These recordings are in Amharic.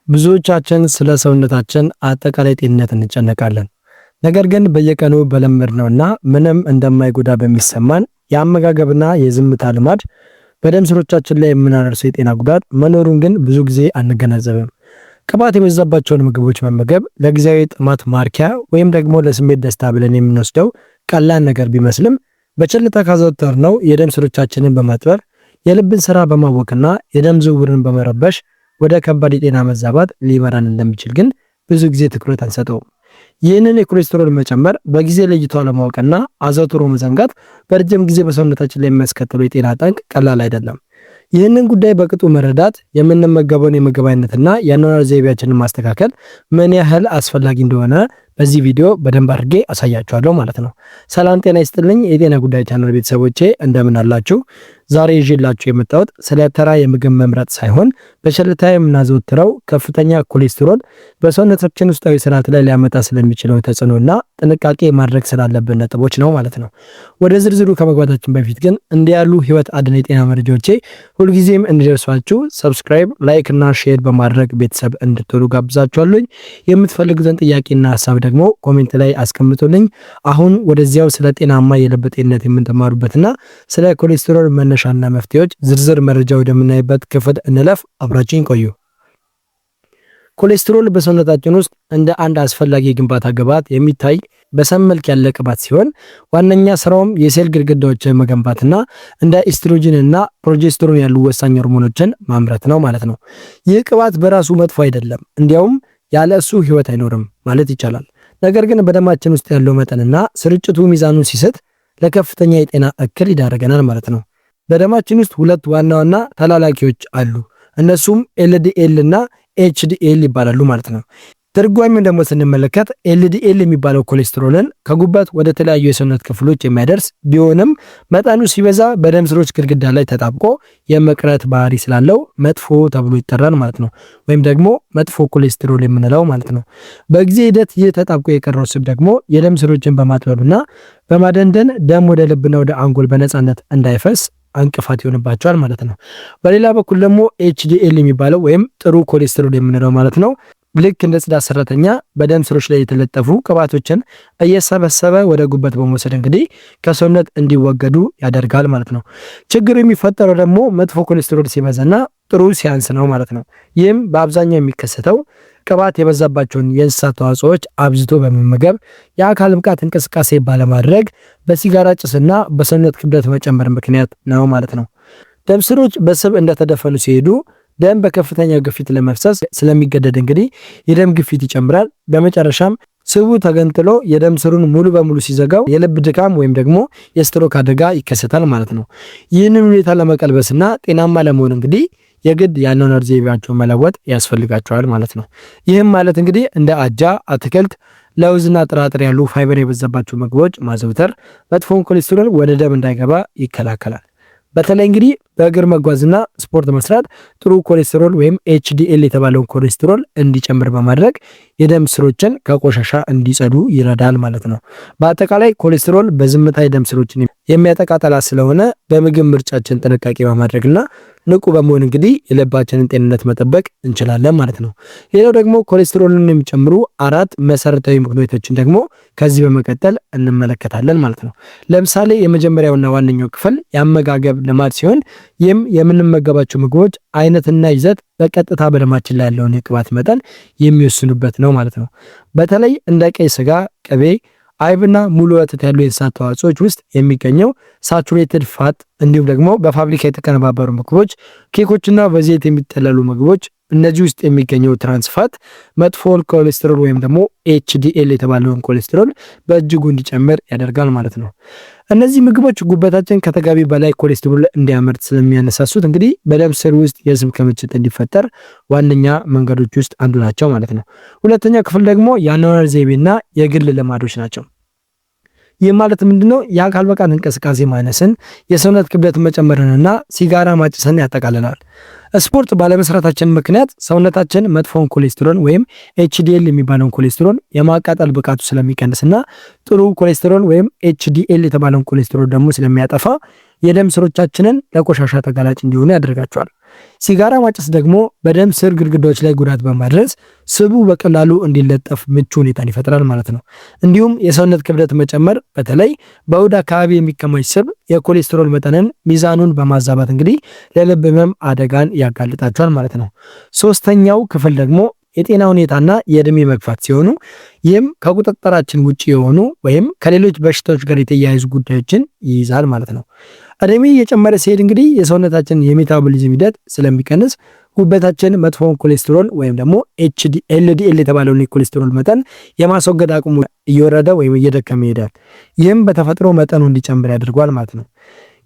ብዙዎቻችን ስለ ሰውነታችን አጠቃላይ ጤንነት እንጨነቃለን። ነገር ግን በየቀኑ በለመድነውና ምንም እንደማይጎዳ በሚሰማን የአመጋገብና የዝምታ ልማድ በደም ስሮቻችን ላይ የምናደርሰው የጤና ጉዳት መኖሩን ግን ብዙ ጊዜ አንገነዘብም። ቅባት የበዛባቸውን ምግቦች መመገብ ለጊዜያዊ ጥማት ማርኪያ ወይም ደግሞ ለስሜት ደስታ ብለን የምንወስደው ቀላል ነገር ቢመስልም በቸልታ ካዘወተርነው የደም ስሮቻችንን በማጥበር የልብን ስራ በማወክና የደም ዝውውርን በመረበሽ ወደ ከባድ የጤና መዛባት ሊመራን እንደሚችል ግን ብዙ ጊዜ ትኩረት አንሰጠውም። ይህንን የኮሌስትሮል መጨመር በጊዜ ለይቶ አለማወቅና አዘውትሮ መዘንጋት በረጅም ጊዜ በሰውነታችን ላይ የሚያስከትለው የጤና ጠንቅ ቀላል አይደለም። ይህንን ጉዳይ በቅጡ መረዳት የምንመገበውን የምግብ አይነትና የአኗኗር ዘይቤያችንን ማስተካከል ምን ያህል አስፈላጊ እንደሆነ በዚህ ቪዲዮ በደንብ አድርጌ አሳያችኋለሁ ማለት ነው። ሰላም ጤና ይስጥልኝ የጤና ጉዳይ ቻናል ቤተሰቦቼ እንደምን አላችሁ? ዛሬ ይዤላችሁ የመጣሁት ስለ ተራ የምግብ መምረጥ ሳይሆን በቸልታ የምናዘወትረው ከፍተኛ ኮሌስትሮል በሰውነታችን ውስጣዊ ስርዓት ላይ ሊያመጣ ስለሚችለው ተጽዕኖና ጥንቃቄ ማድረግ ስላለብን ነጥቦች ነው ማለት ነው። ወደ ዝርዝሩ ከመግባታችን በፊት ግን እንዲህ ያሉ ህይወት አድን የጤና መረጃዎቼ ሁልጊዜም እንዲደርሷችሁ ሰብስክራይብ፣ ላይክ እና ሼር በማድረግ ቤተሰብ እንድትሆኑ ጋብዛችኋለሁ። የምትፈልጉትን ጥያቄና ሀሳብ ደግሞ ኮሜንት ላይ አስቀምጡልኝ። አሁን ወደዚያው ስለ ጤናማ የልብ ጤንነት የምንተማሩበትና ስለ ኮሌስትሮል መነሻና መፍትሄዎች ዝርዝር መረጃ ወደምናይበት ክፍል እንለፍ። አብራችሁን ቆዩ። ኮሌስትሮል በሰውነታችን ውስጥ እንደ አንድ አስፈላጊ የግንባታ ግብዓት የሚታይ በሰም መልክ ያለ ቅባት ሲሆን ዋነኛ ስራውም የሴል ግድግዳዎችን መገንባትና እንደ ኢስትሮጂን እና ፕሮጀስትሮን ያሉ ወሳኝ ሆርሞኖችን ማምረት ነው ማለት ነው። ይህ ቅባት በራሱ መጥፎ አይደለም፣ እንዲያውም ያለ እሱ ህይወት አይኖርም ማለት ይቻላል። ነገር ግን በደማችን ውስጥ ያለው መጠንና ስርጭቱ ሚዛኑን ሲስት ለከፍተኛ የጤና እክል ይዳረገናል ማለት ነው። በደማችን ውስጥ ሁለት ዋና ዋና ተላላኪዎች አሉ። እነሱም ኤልዲኤል እና ኤችዲኤል ይባላሉ ማለት ነው። ትርጓሜውን ደግሞ ስንመለከት ኤልዲኤል የሚባለው ኮሌስትሮልን ከጉበት ወደ ተለያዩ የሰውነት ክፍሎች የሚያደርስ ቢሆንም መጠኑ ሲበዛ በደም ስሮች ግድግዳ ላይ ተጣብቆ የመቅረት ባህሪ ስላለው መጥፎ ተብሎ ይጠራል ማለት ነው። ወይም ደግሞ መጥፎ ኮሌስትሮል የምንለው ማለት ነው። በጊዜ ሂደት ይህ ተጣብቆ የቀረው ስብ ደግሞ የደም ስሮችን በማጥበብና በማደንደን ደም ወደ ልብና ወደ አንጎል በነፃነት እንዳይፈስ እንቅፋት ይሆንባቸዋል ማለት ነው። በሌላ በኩል ደግሞ ኤችዲኤል የሚባለው ወይም ጥሩ ኮሌስትሮል የምንለው ማለት ነው ልክ እንደ ጽዳት ሰራተኛ በደም ስሮች ላይ የተለጠፉ ቅባቶችን እየሰበሰበ ወደ ጉበት በመውሰድ እንግዲህ ከሰውነት እንዲወገዱ ያደርጋል ማለት ነው። ችግሩ የሚፈጠረው ደግሞ መጥፎ ኮሌስትሮል ሲበዛና ጥሩ ሲያንስ ነው ማለት ነው። ይህም በአብዛኛው የሚከሰተው ቅባት የበዛባቸውን የእንስሳት ተዋጽኦዎች አብዝቶ በመመገብ የአካል ብቃት እንቅስቃሴ ባለማድረግ በሲጋራ ጭስና በሰውነት ክብደት መጨመር ምክንያት ነው ማለት ነው። ደም ስሮች በስብ እንደተደፈኑ ሲሄዱ ደም በከፍተኛ ግፊት ለመፍሰስ ስለሚገደድ እንግዲህ የደም ግፊት ይጨምራል። በመጨረሻም ስቡ ተገንጥሎ የደም ስሩን ሙሉ በሙሉ ሲዘጋው የልብ ድካም ወይም ደግሞ የስትሮክ አደጋ ይከሰታል ማለት ነው። ይህንን ሁኔታ ለመቀልበስና ጤናማ ለመሆን እንግዲህ የግድ የአኗኗር ዘይቤያቸውን መለወጥ ያስፈልጋቸዋል ማለት ነው። ይህም ማለት እንግዲህ እንደ አጃ፣ አትክልት፣ ለውዝና ጥራጥሬ ያሉ ፋይበር የበዛባቸው ምግቦች ማዘውተር መጥፎን ኮሌስትሮል ወደ ደም እንዳይገባ ይከላከላል። በተለይ እንግዲህ በእግር መጓዝና ስፖርት መስራት ጥሩ ኮሌስትሮል ወይም ኤችዲኤል የተባለውን ኮሌስትሮል እንዲጨምር በማድረግ የደም ስሮችን ከቆሻሻ እንዲጸዱ ይረዳል ማለት ነው። በአጠቃላይ ኮሌስትሮል በዝምታ የደም ስሮችን የሚያጠቃ ጠላት ስለሆነ በምግብ ምርጫችን ጥንቃቄ በማድረግና ንቁ በመሆን እንግዲህ የልባችንን ጤንነት መጠበቅ እንችላለን ማለት ነው። ሌላው ደግሞ ኮሌስትሮልን የሚጨምሩ 4 መሰረታዊ ምክንያቶችን ደግሞ ከዚህ በመቀጠል እንመለከታለን ማለት ነው። ለምሳሌ የመጀመሪያውና ዋነኛው ክፍል የአመጋገብ ልማድ ሲሆን ይህም የምንመገባቸው ምግቦች አይነትና ይዘት በቀጥታ በደማችን ላይ ያለውን የቅባት መጠን የሚወስኑበት ነው ማለት ነው። በተለይ እንደ ቀይ ስጋ፣ ቅቤ፣ አይብና ሙሉ ወተት ያሉ የእንስሳት ተዋጽኦች ውስጥ የሚገኘው ሳቹሬትድ ፋት እንዲሁም ደግሞ በፋብሪካ የተቀነባበሩ ምግቦች፣ ኬኮችና በዘይት የሚጠለሉ ምግቦች እነዚህ ውስጥ የሚገኘው ትራንስፋት መጥፎ ኮሌስትሮል ወይም ደግሞ ኤችዲኤል የተባለውን ኮሌስትሮል በእጅጉ እንዲጨምር ያደርጋል ማለት ነው። እነዚህ ምግቦች ጉበታችን ከተገቢ በላይ ኮሌስትሮል እንዲያመርት ስለሚያነሳሱት እንግዲህ በደም ስር ውስጥ የስብ ክምችት እንዲፈጠር ዋነኛ መንገዶች ውስጥ አንዱ ናቸው ማለት ነው። ሁለተኛው ክፍል ደግሞ የአኗኗር ዘይቤና የግል ልማዶች ናቸው። ይህ ማለት ምንድነው? የአካል ብቃት እንቅስቃሴ ማነስን፣ የሰውነት ክብደት መጨመርንና ሲጋራ ማጨስን ያጠቃልላል። ስፖርት ባለመስራታችን ምክንያት ሰውነታችን መጥፎን ኮሌስትሮል ወይም ኤችዲኤል የሚባለውን ኮሌስትሮል የማቃጠል ብቃቱ ስለሚቀንስና ጥሩ ኮሌስትሮል ወይም ኤችዲኤል የተባለውን ኮሌስትሮል ደግሞ ስለሚያጠፋ የደም ስሮቻችንን ለቆሻሻ ተጋላጭ እንዲሆኑ ያደርጋቸዋል። ሲጋራ ማጨስ ደግሞ በደም ስር ግድግዳዎች ላይ ጉዳት በማድረስ ስቡ በቀላሉ እንዲለጠፍ ምቹ ሁኔታን ይፈጥራል ማለት ነው። እንዲሁም የሰውነት ክብደት መጨመር በተለይ በሆድ አካባቢ የሚከማች ስብ የኮሌስትሮል መጠንን ሚዛኑን በማዛባት እንግዲህ ለልብ ህመም አደጋን ያጋልጣቸዋል ማለት ነው። ሶስተኛው ክፍል ደግሞ የጤና ሁኔታና የእድሜ መግፋት ሲሆኑ ይህም ከቁጥጥራችን ውጭ የሆኑ ወይም ከሌሎች በሽታዎች ጋር የተያያዙ ጉዳዮችን ይይዛል ማለት ነው። እድሜ እየጨመረ ሲሄድ እንግዲህ የሰውነታችን የሜታቦሊዝም ሂደት ስለሚቀንስ ጉበታችን መጥፎውን ኮሌስትሮል ወይም ደግሞ ኤልዲኤል የተባለውን የኮሌስትሮል መጠን የማስወገድ አቅሙ እየወረደ ወይም እየደከመ ይሄዳል። ይህም በተፈጥሮ መጠኑ እንዲጨምር ያደርገዋል ማለት ነው።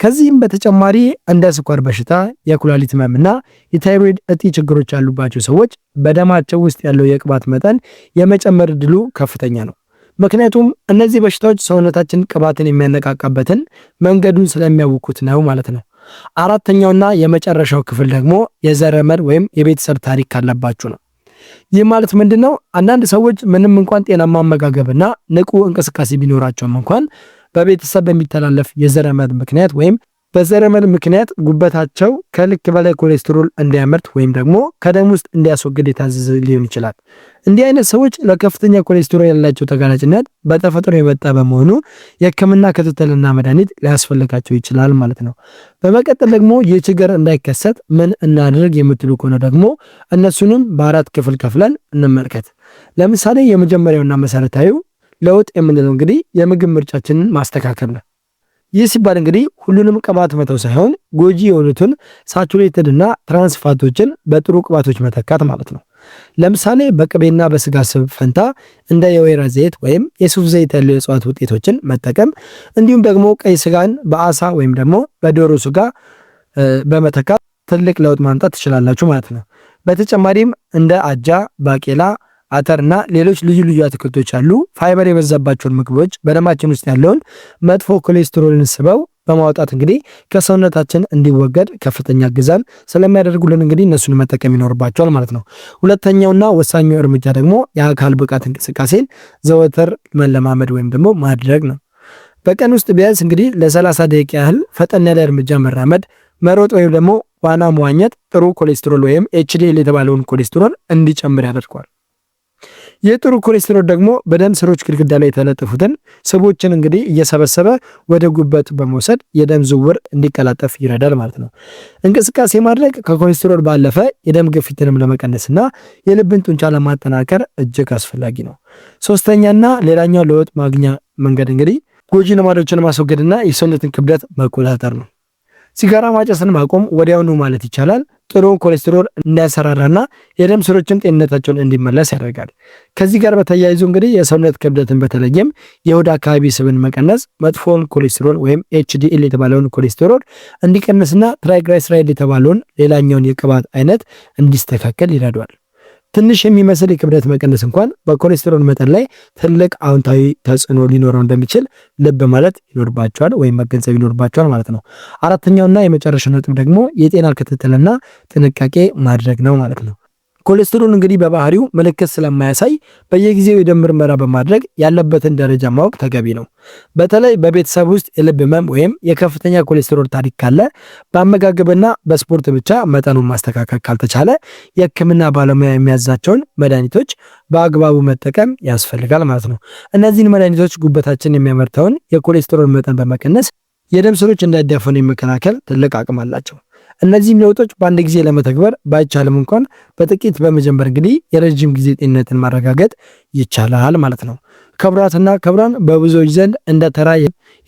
ከዚህም በተጨማሪ እንደ ስኳር በሽታ፣ የኩላሊት ህመምና የታይሮይድ እጢ ችግሮች ያሉባቸው ሰዎች በደማቸው ውስጥ ያለው የቅባት መጠን የመጨመር እድሉ ከፍተኛ ነው። ምክንያቱም እነዚህ በሽታዎች ሰውነታችን ቅባትን የሚያነቃቃበትን መንገዱን ስለሚያውኩት ነው ማለት ነው። አራተኛውና የመጨረሻው ክፍል ደግሞ የዘረመል ወይም የቤተሰብ ታሪክ ካለባችሁ ነው። ይህ ማለት ምንድነው? አንዳንድ ሰዎች ምንም እንኳን ጤናማ አመጋገብና ንቁ እንቅስቃሴ ቢኖራቸውም እንኳን በቤተሰብ በሚተላለፍ የዘረመል ምክንያት ወይም በዘረመል ምክንያት ጉበታቸው ከልክ በላይ ኮሌስትሮል እንዲያመርት ወይም ደግሞ ከደም ውስጥ እንዲያስወግድ የታዘዘ ሊሆን ይችላል። እንዲህ አይነት ሰዎች ለከፍተኛ ኮሌስትሮል ያላቸው ተጋላጭነት በተፈጥሮ የመጣ በመሆኑ የሕክምና ክትትልና መድኃኒት ሊያስፈልጋቸው ይችላል ማለት ነው። በመቀጠል ደግሞ ይህ ችግር እንዳይከሰት ምን እናድርግ የምትሉ ከሆነ ደግሞ እነሱንም በአራት ክፍል ከፍለን እንመልከት። ለምሳሌ የመጀመሪያውና መሰረታዊው ለውጥ የምንለው እንግዲህ የምግብ ምርጫችንን ማስተካከል ነው። ይህ ሲባል እንግዲህ ሁሉንም ቅባት መተው ሳይሆን ጎጂ የሆኑትን ሳቹሬትድ እና ትራንስፋቶችን በጥሩ ቅባቶች መተካት ማለት ነው። ለምሳሌ በቅቤና በስጋ ስብ ፈንታ እንደ የወይራ ዘይት ወይም የሱፍ ዘይት ያሉ የእጽዋት ውጤቶችን መጠቀም፣ እንዲሁም ደግሞ ቀይ ስጋን በአሳ ወይም ደግሞ በዶሮ ስጋ በመተካት ትልቅ ለውጥ ማምጣት ትችላላችሁ ማለት ነው። በተጨማሪም እንደ አጃ፣ ባቄላ፣ አተርና ሌሎች ልዩ ልዩ አትክልቶች አሉ ፋይበር የበዛባቸውን ምግቦች በደማችን ውስጥ ያለውን መጥፎ ኮሌስትሮልን ስበው በማውጣት እንግዲህ ከሰውነታችን እንዲወገድ ከፍተኛ ግዛን ስለሚያደርጉልን እንግዲህ እነሱን መጠቀም ይኖርባቸዋል ማለት ነው። ሁለተኛውና ወሳኙ እርምጃ ደግሞ የአካል ብቃት እንቅስቃሴን ዘወትር መለማመድ ወይም ደግሞ ማድረግ ነው። በቀን ውስጥ ቢያንስ እንግዲህ ለ30 ደቂቃ ያህል ፈጠን ያለ እርምጃ መራመድ፣ መሮጥ ወይም ደግሞ ዋና መዋኘት ጥሩ ኮሌስትሮል ወይም ኤችዲኤል የተባለውን ኮሌስትሮል እንዲጨምር ያደርገዋል። የጥሩ ኮሌስትሮል ደግሞ በደም ስሮች ግድግዳ ላይ የተለጠፉትን ስቦችን እንግዲህ እየሰበሰበ ወደ ጉበት በመውሰድ የደም ዝውውር እንዲቀላጠፍ ይረዳል ማለት ነው። እንቅስቃሴ ማድረግ ከኮሌስትሮል ባለፈ የደም ግፊትንም ለመቀነስና የልብን ጡንቻ ለማጠናከር እጅግ አስፈላጊ ነው። ሶስተኛና ሌላኛው ለውጥ ማግኛ መንገድ እንግዲህ ጎጂ ልማዶችን ማስወገድና የሰውነትን ክብደት መቆጣጠር ነው። ሲጋራ ማጨስን ማቆም ወዲያውኑ ማለት ይቻላል ጥሩ ኮሌስትሮል እንዲያሰራራና የደም ስሮችን ጤንነታቸውን እንዲመለስ ያደርጋል። ከዚህ ጋር በተያይዞ እንግዲህ የሰውነት ክብደትን በተለይም የሆድ አካባቢ ስብን መቀነስ መጥፎውን ኮሌስትሮል ወይም ኤችዲኤል የተባለውን ኮሌስትሮል እንዲቀንስና ትራይግላይሰራይድ የተባለውን ሌላኛውን የቅባት አይነት እንዲስተካከል ይረዳዋል። ትንሽ የሚመስል የክብደት መቀነስ እንኳን በኮሌስትሮል መጠን ላይ ትልቅ አዎንታዊ ተጽዕኖ ሊኖረው እንደሚችል ልብ ማለት ይኖርባቸዋል ወይም መገንዘብ ይኖርባቸዋል ማለት ነው። አራተኛውና የመጨረሻው ነጥብ ደግሞ የጤና ክትትልና ጥንቃቄ ማድረግ ነው ማለት ነው። ኮሌስትሮል እንግዲህ በባህሪው ምልክት ስለማያሳይ በየጊዜው የደም ምርመራ በማድረግ ያለበትን ደረጃ ማወቅ ተገቢ ነው። በተለይ በቤተሰብ ውስጥ የልብ ህመም ወይም የከፍተኛ ኮሌስትሮል ታሪክ ካለ በአመጋገብና በስፖርት ብቻ መጠኑን ማስተካከል ካልተቻለ የሕክምና ባለሙያ የሚያዛቸውን መድኃኒቶች በአግባቡ መጠቀም ያስፈልጋል ማለት ነው። እነዚህን መድኃኒቶች ጉበታችን የሚያመርተውን የኮሌስትሮል መጠን በመቀነስ የደም ስሮች እንዳይዳፈኑ የመከላከል ትልቅ አቅም አላቸው። እነዚህም ለውጦች በአንድ ጊዜ ለመተግበር ባይቻልም እንኳን በጥቂት በመጀመር እንግዲህ የረጅም ጊዜ ጤንነትን ማረጋገጥ ይቻላል ማለት ነው። ክቡራትና ክቡራን በብዙዎች ዘንድ እንደ ተራ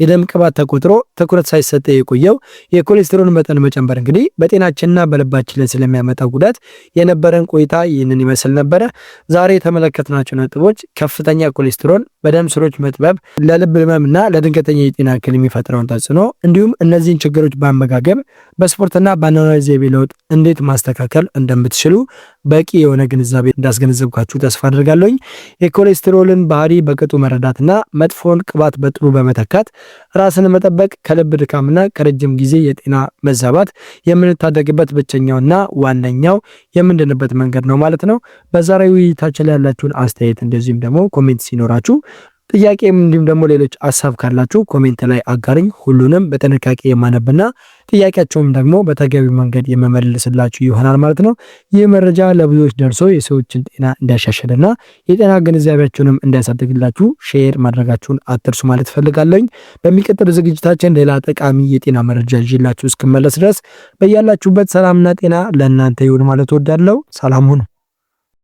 የደም ቅባት ተቆጥሮ ትኩረት ሳይሰጠ የቆየው የኮሌስትሮል መጠን መጨመር እንግዲህ በጤናችንና በልባችን ላይ ስለሚያመጣው ጉዳት የነበረን ቆይታ ይህንን ይመስል ነበረ። ዛሬ የተመለከትናቸው ነጥቦች ከፍተኛ ኮሌስትሮል በደም ስሮች መጥበብ ለልብ ህመምና ለድንገተኛ የጤና እክል የሚፈጥረውን ተጽዕኖ እንዲሁም እነዚህን ችግሮች በአመጋገብ በስፖርትና በአኗኗር ዘይቤ ለውጥ እንዴት ማስተካከል እንደምትችሉ በቂ የሆነ ግንዛቤ እንዳስገነዘብኳችሁ ተስፋ አድርጋለሁኝ። የኮሌስትሮልን ባህሪ በቅጡ መረዳትና መጥፎን ቅባት በጥሩ በመተካት ራስን መጠበቅ ከልብ ድካምና ከረጅም ጊዜ የጤና መዛባት የምንታደግበት ብቸኛውና ዋነኛው የምንድንበት መንገድ ነው ማለት ነው። በዛሬው ውይይታችን ላይ ያላችሁን አስተያየት እንደዚሁም ደግሞ ኮሜንት ሲኖራችሁ ጥያቄም እንዲሁም ደግሞ ሌሎች ሐሳብ ካላችሁ ኮሜንት ላይ አጋርኝ። ሁሉንም በጥንቃቄ የማነብና ጥያቄያቸውም ደግሞ በተገቢ መንገድ የመመልስላችሁ ይሆናል ማለት ነው። ይህ መረጃ ለብዙዎች ደርሶ የሰዎችን ጤና እንዲያሻሽልና የጤና ግንዛቤያችሁንም እንዲያሳድግላችሁ ሼር ማድረጋችሁን አትርሱ ማለት ፈልጋለሁ። በሚቀጥል ዝግጅታችን ሌላ ጠቃሚ የጤና መረጃ ይዤላችሁ እስክመለስ ድረስ በያላችሁበት ሰላምና ጤና ለእናንተ ይሁን ማለት እወዳለሁ። ሰላም ሁኑ።